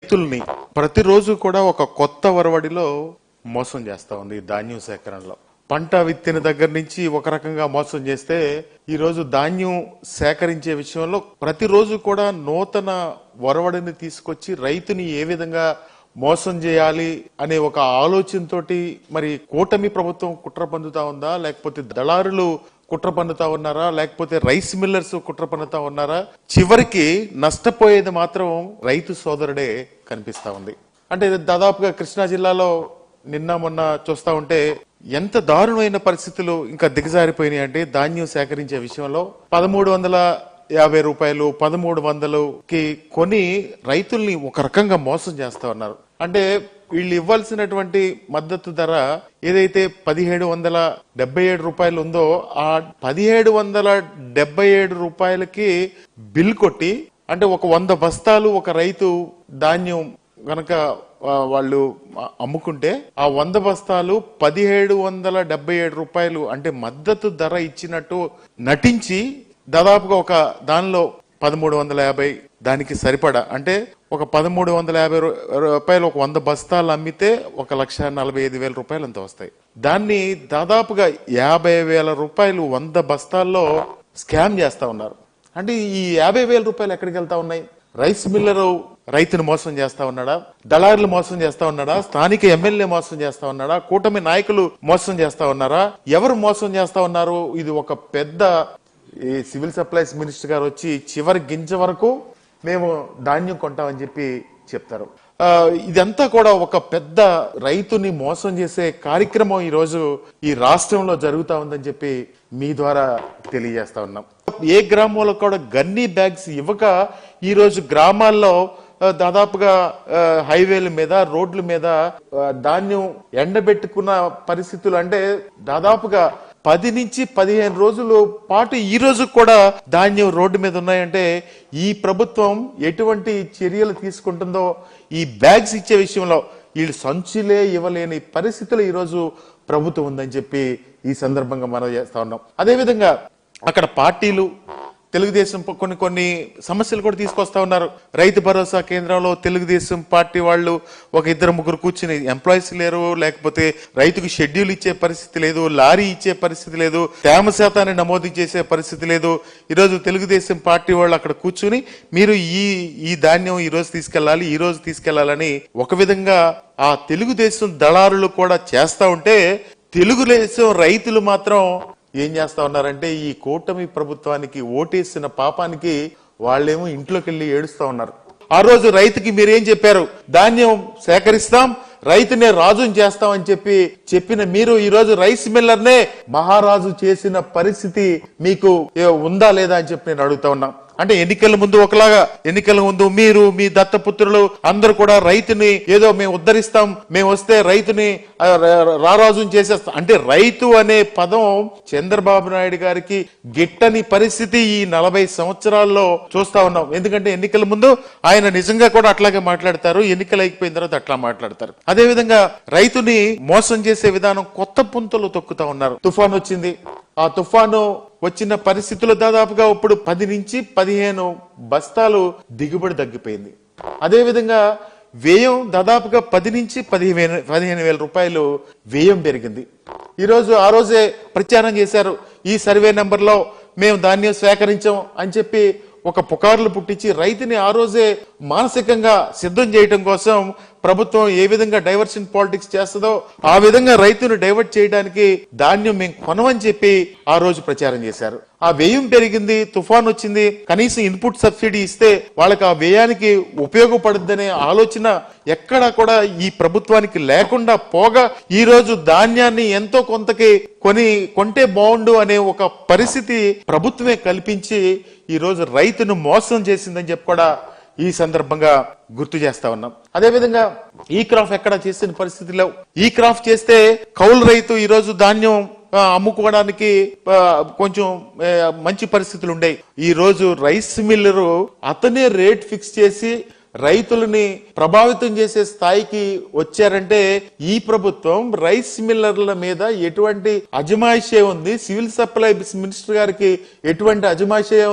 రైతుల్ని ప్రతిరోజు కూడా ఒక కొత్త వరవడిలో మోసం చేస్తా ఉంది ధాన్యం సేకరణలో. పంట విత్తిన దగ్గర నుంచి ఒక రకంగా మోసం చేస్తే ఈ రోజు ధాన్యం సేకరించే విషయంలో ప్రతిరోజు కూడా నూతన వరవడిని తీసుకొచ్చి రైతుని ఏ విధంగా మోసం చేయాలి అనే ఒక ఆలోచనతోటి మరి కూటమి ప్రభుత్వం కుట్ర పొందుతా ఉందా, లేకపోతే దళారులు కుట్ర పన్నుతా ఉన్నారా, లేకపోతే రైస్ మిల్లర్స్ కుట్ర పన్నుతా ఉన్నారా? చివరికి నష్టపోయేది మాత్రం రైతు సోదరుడే కనిపిస్తా ఉంది. అంటే దాదాపుగా కృష్ణా జిల్లాలో నిన్న మొన్న చూస్తా ఉంటే ఎంత దారుణమైన పరిస్థితులు ఇంకా దిగజారిపోయినాయి అంటే ధాన్యం సేకరించే విషయంలో 1350 రూపాయలు 1300కి కొని రైతుల్ని ఒక రకంగా మోసం చేస్తా ఉన్నారు. అంటే వీళ్ళు ఇవ్వాల్సినటువంటి మద్దతు ధర ఏదైతే 1777 రూపాయలు ఉందో ఆ 1777 రూపాయలకి బిల్ కొట్టి, అంటే ఒక 100 బస్తాలు ఒక రైతు ధాన్యం గనక వాళ్ళు అమ్ముకుంటే ఆ 100 బస్తాలు 1777 రూపాయలు అంటే మద్దతు ధర ఇచ్చినట్టు నటించి దాదాపుగా ఒక దానిలో 1350 దానికి సరిపడా అంటే ఒక 1350 రూపాయలు ఒక 100 బస్తాలు అమ్మితే 1,45,000 రూపాయలు అంత వస్తాయి. దాన్ని దాదాపుగా 50,000 రూపాయలు 100 బస్తాల్లో స్కామ్ చేస్తా ఉన్నారు. అంటే ఈ 50,000 రూపాయలు ఎక్కడికి వెళ్తా ఉన్నాయి? రైస్ మిల్లరు రైతును మోసం చేస్తా ఉన్నాడా, దళారులు మోసం చేస్తా ఉన్నాడా, స్థానిక ఎమ్మెల్యే మోసం చేస్తా ఉన్నాడా, కూటమి నాయకులు మోసం చేస్తా ఉన్నారా? ఎవరు మోసం చేస్తా ఉన్నారు? ఇది ఒక పెద్ద ఈ సివిల్ సప్లైస్ మినిస్టర్ గారు వచ్చి చివరి గింజ వరకు మేము ధాన్యం కొంటామని చెప్పి చెప్తారు. ఇదంతా కూడా ఒక పెద్ద రైతుని మోసం చేసే కార్యక్రమం ఈ రోజు ఈ రాష్ట్రంలో జరుగుతా ఉందని చెప్పి మీ ద్వారా తెలియజేస్తా ఉన్నాం. ఏ గ్రామంలో కూడా గన్నీ బ్యాగ్స్ ఇవ్వక ఈ రోజు గ్రామాల్లో దాదాపుగా హైవేల మీద రోడ్ల మీద ధాన్యం ఎండబెట్టుకున్న పరిస్థితులు, అంటే దాదాపుగా 10 నుంచి 15 రోజుల పాటు ఈ రోజు కూడా ధాన్యం రోడ్డు మీద ఉన్నాయంటే ఈ ప్రభుత్వం ఎటువంటి చర్యలు తీసుకుంటుందో ఈ బ్యాగ్స్ ఇచ్చే విషయంలో వీళ్ళు సంచులే ఇవ్వలేని పరిస్థితులు ఈ రోజు ప్రభుత్వం ఉందని చెప్పి ఈ సందర్భంగా మనం చేస్తా ఉన్నాం. అదేవిధంగా అక్కడ పార్టీలు తెలుగుదేశం కొన్ని సమస్యలు కూడా తీసుకొస్తా ఉన్నారు. రైతు భరోసా కేంద్రంలో తెలుగుదేశం పార్టీ వాళ్ళు ఒక 2-3 కూర్చుని ఎంప్లాయీస్ లేరు, లేకపోతే రైతుకు షెడ్యూల్ ఇచ్చే పరిస్థితి లేదు, లారీ ఇచ్చే పరిస్థితి లేదు, తేమ శాతాన్ని నమోదు చేసే పరిస్థితి లేదు. ఈరోజు తెలుగుదేశం పార్టీ వాళ్ళు అక్కడ కూర్చుని మీరు ఈ ధాన్యం ఈ రోజు తీసుకెళ్లాలని ఒక విధంగా ఆ తెలుగుదేశం దళారులు కూడా చేస్తా ఉంటే తెలుగుదేశం రైతులు మాత్రం ఏం చేస్తా ఉన్నారంటే ఈ కూటమి ప్రభుత్వానికి ఓటేసిన పాపానికి వాళ్ళేమో ఇంట్లోకి వెళ్ళి ఏడుస్తా ఉన్నారు. ఆ రోజు రైతుకి మీరేం చెప్పారు? ధాన్యం సేకరిస్తాం, రైతునే రాజుని చేస్తామని చెప్పిన మీరు ఈ రోజు రైస్ మిల్లర్నే మహారాజు చేసిన పరిస్థితి మీకు ఉందా లేదా అని చెప్పి నేను అడుగుతా ఉన్నా. అంటే ఎన్నికల ముందు ఒకలాగా, ఎన్నికల ముందు మీరు మీ దత్తపుత్రులు అందరూ కూడా రైతుని ఏదో మేము ఉద్ధరిస్తాం, మేము వస్తే రైతుని రారాజుని చేసేస్తాం అంటే రైతు అనే పదం చంద్రబాబు నాయుడు గారికి గిట్టని పరిస్థితి ఈ 40 సంవత్సరాల్లో చూస్తా ఉన్నాం. ఎందుకంటే ఎన్నికల ముందు ఆయన నిజంగా కూడా అట్లాగే మాట్లాడతారు, ఎన్నికలు అయిపోయిన తర్వాత అట్లా మాట్లాడతారు. అదేవిధంగా రైతుని మోసం చేసే విధానం కొత్త పుంతలు తొక్కుతా ఉన్నారు. తుఫాన్ వచ్చింది, ఆ తుఫాను వచ్చిన పరిస్థితుల్లో దాదాపుగా ఇప్పుడు 10 నుంచి 15 బస్తాలు దిగుబడి తగ్గిపోయింది. అదేవిధంగా వ్యయం దాదాపుగా 10 నుంచి 15,000 రూపాయలు వ్యయం పెరిగింది. ఆ రోజే ప్రచారం చేశారు, ఈ సర్వే నెంబర్లో మేము ధాన్యం సేకరించాం అని చెప్పి ఒక పుకార్లు పుట్టించి రైతుని ఆ రోజే మానసికంగా సిద్ధం చేయడం కోసం ప్రభుత్వం ఏ విధంగా డైవర్షన్ పాలిటిక్స్ చేస్తుందో ఆ విధంగా రైతును డైవర్ట్ చేయడానికి ధాన్యం మేము కొనమని చెప్పి ఆ రోజు ప్రచారం చేశారు. ఆ వ్యయం పెరిగింది, తుఫాన్ వచ్చింది, కనీసం ఇన్పుట్ సబ్సిడీ ఇస్తే వాళ్ళకి ఆ వ్యయానికి ఉపయోగపడుద్దనే ఆలోచన ఎక్కడా కూడా ఈ ప్రభుత్వానికి లేకుండా పోగా ఈ రోజు ధాన్యాన్ని ఎంతో కొంతకి కొంటే బాగుండు అనే ఒక పరిస్థితి ప్రభుత్వమే కల్పించి ఈ రోజు రైతును మోసం చేసిందని చెప్పి కూడా ఈ సందర్భంగా గుర్తు చేస్తా ఉన్నాం. అదేవిధంగా ఈ క్రాప్ ఎక్కడ చేసిన పరిస్థితిలో ఈ క్రాప్ చేస్తే కౌలు రైతు ఈ రోజు ధాన్యం అమ్ముకోవడానికి కొంచెం మంచి పరిస్థితులు ఉండేవి. ఈ రోజు రైస్ మిల్లరు అతనే రేట్ ఫిక్స్ చేసి రైతులని ప్రభావితం చేసే స్థాయికి వచ్చారంటే ఈ ప్రభుత్వం రైస్ మిల్లర్ల మీద ఎటువంటి అజమాయిషీ ఉంది? సివిల్ సప్లైస్ మినిస్టర్ గారికి ఎటువంటి అజమాయిషీ